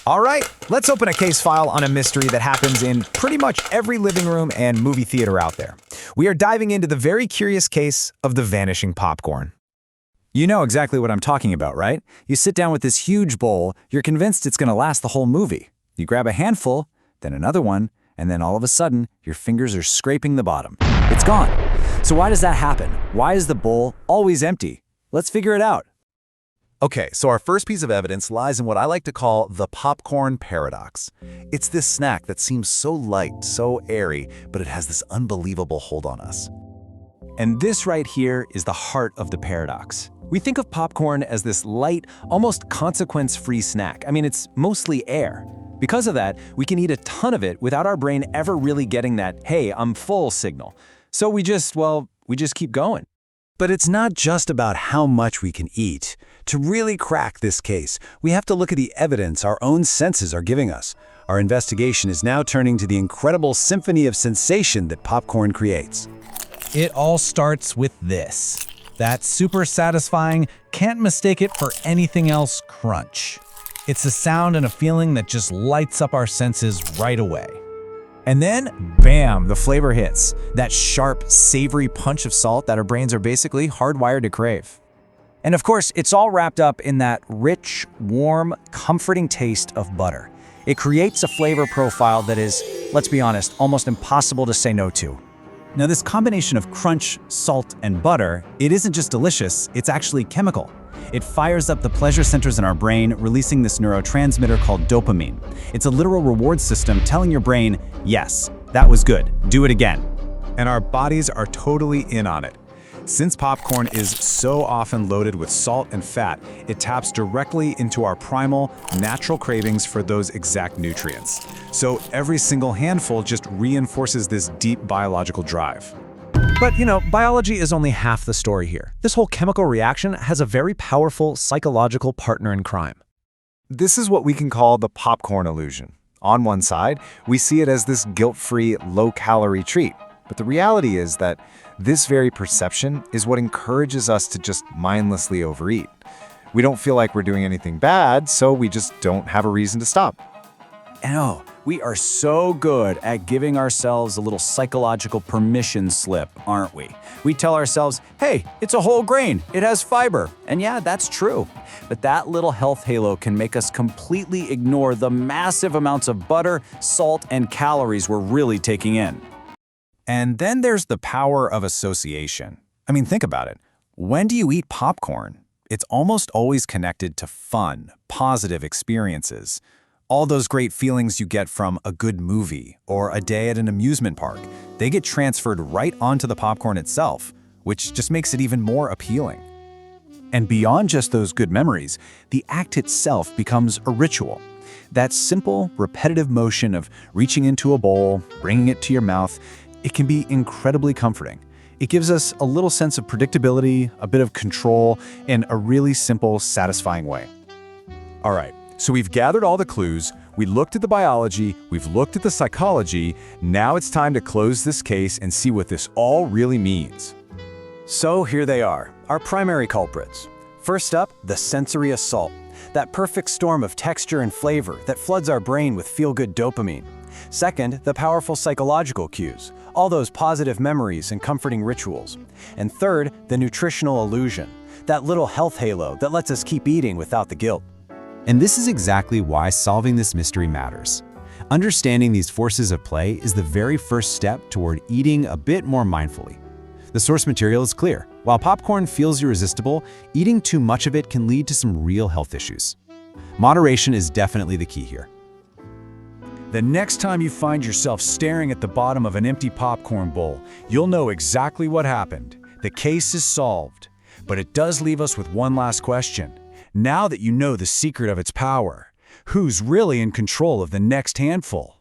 All right, let's open a case file on a mystery that happens in pretty much every living room and movie theater out there. We are diving into the very curious case of the vanishing popcorn. You know exactly what I'm talking about, right? You sit down with this huge bowl, you're convinced it's going to last the whole movie. You grab a handful, then another one, and then all of a sudden, your fingers are scraping the bottom. It's gone. So why does that happen? Why is the bowl always empty? Let's figure it out. Okay, so our first piece of evidence lies in what I like to call the popcorn paradox. It's this snack that seems so light, so airy, but it has this unbelievable hold on us. And this right here is the heart of the paradox. We think of popcorn as this light, almost consequence-free snack. I mean, it's mostly air. Because of that, we can eat a ton of it without our brain ever really getting that, hey, I'm full signal. So we just keep going. But it's not just about how much we can eat. To really crack this case, we have to look at the evidence our own senses are giving us. Our investigation is now turning to the incredible symphony of sensation that popcorn creates. It all starts with this. That super satisfying, can't mistake it for anything else crunch. It's a sound and a feeling that just lights up our senses right away. And then, bam, the flavor hits. That sharp, savory punch of salt that our brains are basically hardwired to crave. And of course, it's all wrapped up in that rich, warm, comforting taste of butter. It creates a flavor profile that is, let's be honest, almost impossible to say no to. Now, this combination of crunch, salt, and butter, it isn't just delicious, it's actually chemical. It fires up the pleasure centers in our brain, releasing this neurotransmitter called dopamine. It's a literal reward system telling your brain, yes, that was good, do it again. And our bodies are totally in on it. Since popcorn is so often loaded with salt and fat, it taps directly into our primal, natural cravings for those exact nutrients. So every single handful just reinforces this deep biological drive. But, biology is only half the story here. This whole chemical reaction has a very powerful psychological partner in crime. This is what we can call the popcorn illusion. On one side, we see it as this guilt-free, low-calorie treat. But the reality is that this very perception is what encourages us to just mindlessly overeat. We don't feel like we're doing anything bad, so we just don't have a reason to stop. And oh, we are so good at giving ourselves a little psychological permission slip, aren't we? We tell ourselves, hey, it's a whole grain, it has fiber. And yeah, that's true. But that little health halo can make us completely ignore the massive amounts of butter, salt, and calories we're really taking in. And then there's the power of association. I mean, think about it. When do you eat popcorn? It's almost always connected to fun, positive experiences. All those great feelings you get from a good movie or a day at an amusement park, they get transferred right onto the popcorn itself, which just makes it even more appealing. And beyond just those good memories, the act itself becomes a ritual. That simple, repetitive motion of reaching into a bowl, bringing it to your mouth, it can be incredibly comforting. It gives us a little sense of predictability, a bit of control, in a really simple, satisfying way. All right, so we've gathered all the clues, we looked at the biology, we've looked at the psychology, now it's time to close this case and see what this all really means. So here they are, our primary culprits. First up, the sensory assault. That perfect storm of texture and flavor that floods our brain with feel-good dopamine. Second, the powerful psychological cues, all those positive memories and comforting rituals. And third, the nutritional illusion, that little health halo that lets us keep eating without the guilt. And this is exactly why solving this mystery matters. Understanding these forces at play is the very first step toward eating a bit more mindfully. The source material is clear. While popcorn feels irresistible, eating too much of it can lead to some real health issues. Moderation is definitely the key here. The next time you find yourself staring at the bottom of an empty popcorn bowl, you'll know exactly what happened. The case is solved. But it does leave us with one last question. Now that you know the secret of its power, who's really in control of the next handful?